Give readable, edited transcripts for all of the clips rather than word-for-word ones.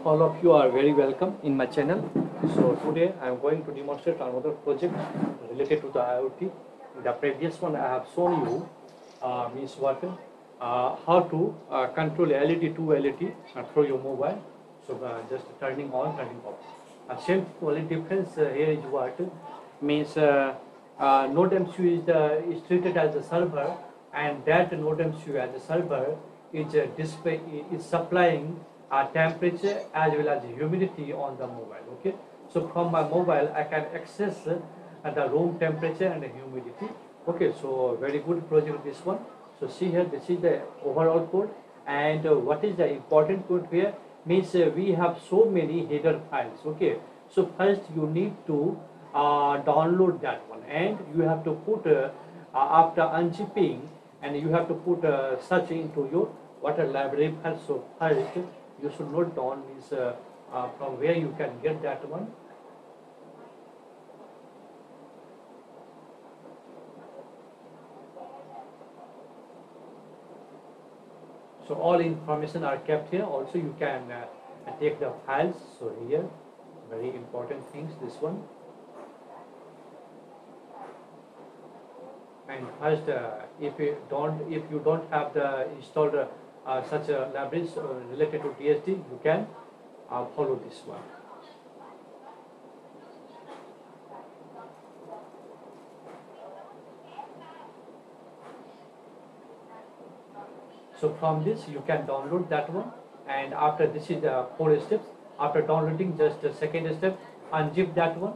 All of you are very welcome in my channel. So today I am going to demonstrate another project related to the IoT. In the previous one I have shown you means what how to control LED to LED through your mobile. So just turning on, turning off. Same only difference here is what means Node MCU is treated as a server, and that Node MCU as a server is display is supplying temperature as well as humidity on the mobile. Okay, so from my mobile I can access the room temperature and the humidity. Okay, so very good project this one. So see here, this is the overall code, and what is the important code here means we have so many header files. Okay, so first you need to download that one, and you have to put after unzipping, and you have to put search into your water library file. So first you should note down means from where you can get that one. So all information are kept here. Also you can take the files. So here very important things, this one. And first if you don't have the installed such libraries related to DSD, you can follow this one. So from this you can download that one, and after this is the 4 steps. After downloading, just the second step, unzip that one,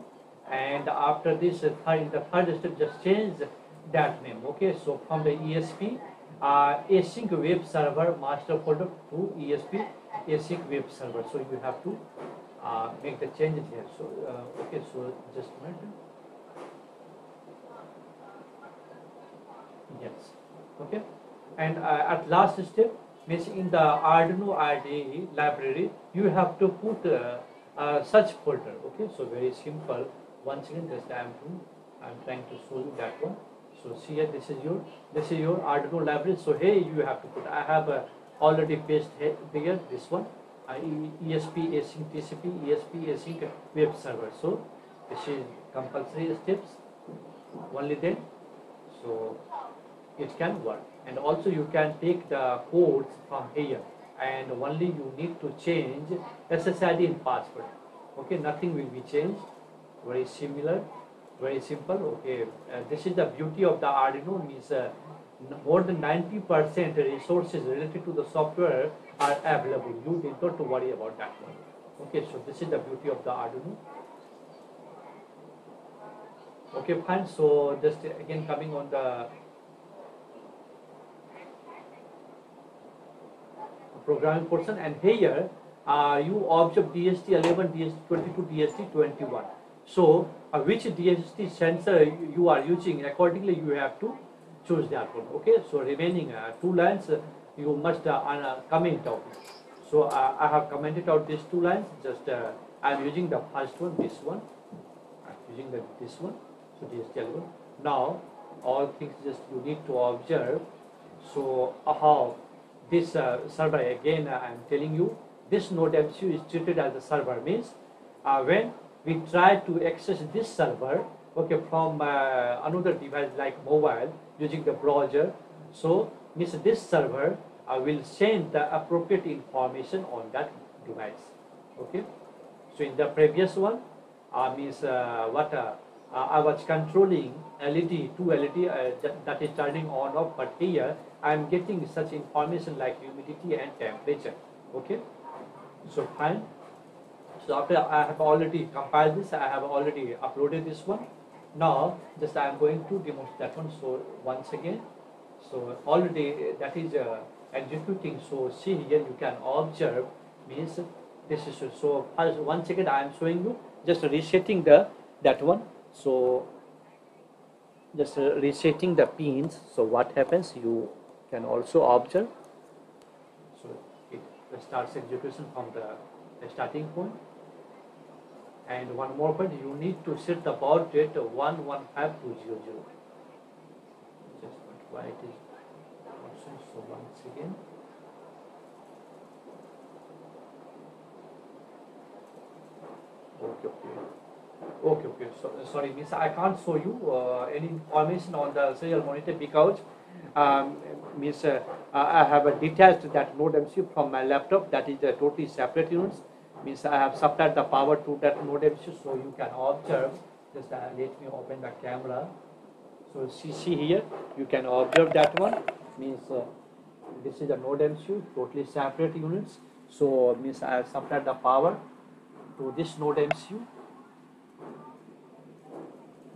and after this the third step, just change that name. Okay, so from the ESP async web server master folder to ESP async web server. So you have to make the changes here. So okay, so just a minute. Yes, okay. And at last step means in the Arduino IDE library you have to put such folder. Okay, so very simple. Once again, just I'm trying to show you that one. So see here, this is your Arduino library. So here you have to put. I have already pasted here this one. ESP async TCP ESP async web server. So this is compulsory steps. Only then, so it can work. And also you can take the codes from here, and only you need to change SSID and password. Okay, nothing will be changed. Very similar, very simple. Okay, this is the beauty of the Arduino, means more than 90% resources related to the software are available. You need not to worry about that one. Okay, so this is the beauty of the Arduino. Okay, fine. So just again coming on the programming portion, and here you observe DST11, DST22, DST21. So which DST sensor you are using, accordingly you have to choose that one. Okay, so remaining 2 lines you must comment out. So I have commented out these 2 lines. Just I am using the first one, this one. I'm using this one. So DST11. Now all things just you need to observe. So how this server, again I am telling you, this Node MCU is treated as a server. Means when we try to access this server, okay, from another device like mobile using the browser, so means this server will send the appropriate information on that device. Okay, so in the previous one means what I was controlling LED to LED that is turning on off, but here I am getting such information like humidity and temperature. Okay, so fine. So after I have already compiled this, I have already uploaded this one. Now just I am going to demonstrate that one. So once again, so already that is executing. So see here, you can observe means this is so first, once again I am showing you just resetting that one. So just resetting the pins. So what happens, you can also observe. So it starts execution from the starting point. And one more point, you need to set the baud rate 115200. Just why it is also. So once again, Okay, okay. Okay, okay. So, sorry, miss, I can't show you any information on the serial monitor because, um, miss, I have detached that Node MCU from my laptop. That is totally separate units. Means I have supplied the power to that Node MCU, so you can observe. Just let me open the camera. So see here, you can observe that one. Means this is the Node MCU, totally separate units. So means I have supplied the power to this Node MCU.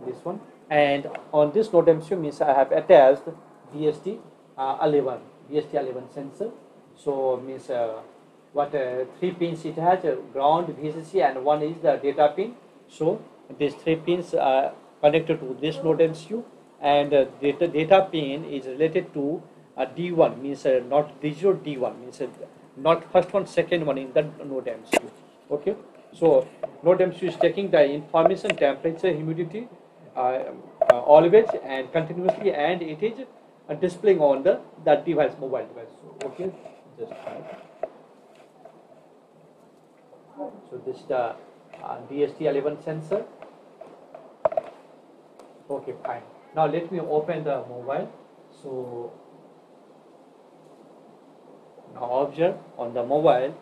This one, and on this Node MCU means I have attached DST 11 DST 11 sensor. So means what 3 pins it has, ground, VCC, and one is the data pin. So these 3 pins are connected to this Node MCU, and data pin is related to D1, means not D0, D1 means not first one, second one in the Node MCU. Okay, so Node MCU is taking the information, temperature, humidity, always and continuously, and it is displaying on the that device, mobile device. So, okay, just so this is the DST 11 sensor. Okay, fine. Now let me open the mobile. So now observe on the mobile.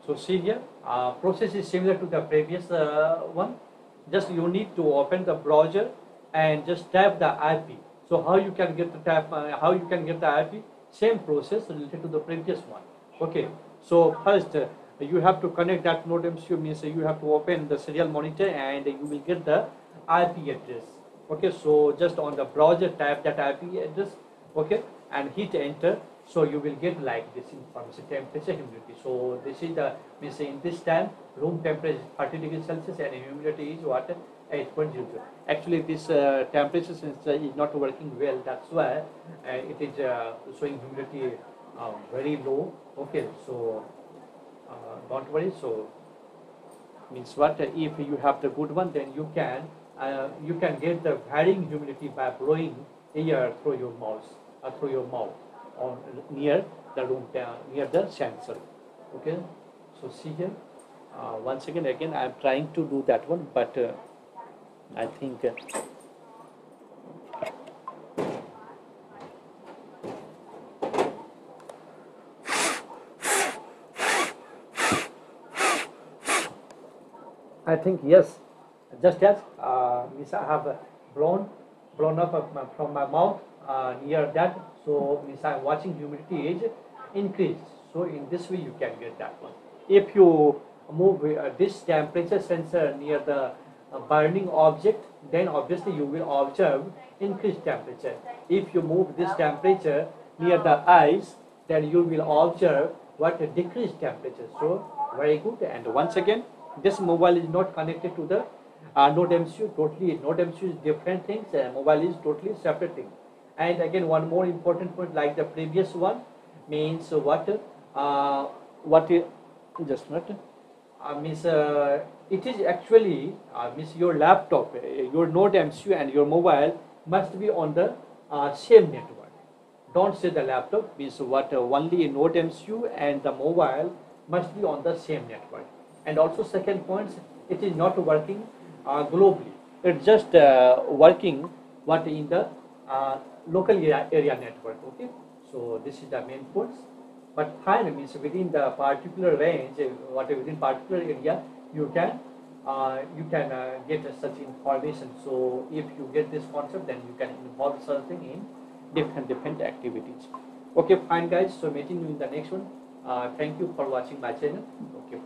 So see here, process is similar to the previous one. Just you need to open the browser and just tap the IP. So how you can get the how you can get the IP? Same process related to the previous one. Okay. So first you have to connect that Node MCU, means you have to open the serial monitor and you will get the IP address. Okay. So just on the browser type that IP address. Okay, and hit enter. So you will get like this information, temperature, humidity. So this is the, means in this time room temperature is 30 degrees Celsius and humidity is what, 8.00. Actually this temperature sensor is not working well. That's why it is showing humidity very low. Okay, so don't worry. So means what, if you have the good one, then you can get the varying humidity by blowing air through your mouth on near the room, near the sensor. Okay, so see here, once again I am trying to do that one, but I think yes, just as means I have blown up from my mouth near that. So means I'm watching humidity is increased. So in this way you can get that one. If you move this temperature sensor near the burning object, then obviously you will observe increased temperature. If you move this temperature near the ice, then you will observe what, a decreased temperature. So very good. And once again, this mobile is not connected to the Node MCU. Totally, Node MCU is different things. Mobile is totally separate thing. And again, one more important point, like the previous one, means what just a minute. Means it is actually means your laptop, your Node MCU and your mobile must be on the same network. Don't say the laptop, means what, only Node MCU and the mobile must be on the same network. And also second point, it is not working globally. It's just working what, in the local area network. Okay, so this is the main points. But finally, means within the particular range, within particular area, you can get such information. So if you get this concept, then you can involve something in different activities. Okay, fine guys. So meeting you in the next one. Thank you for watching my channel. Okay.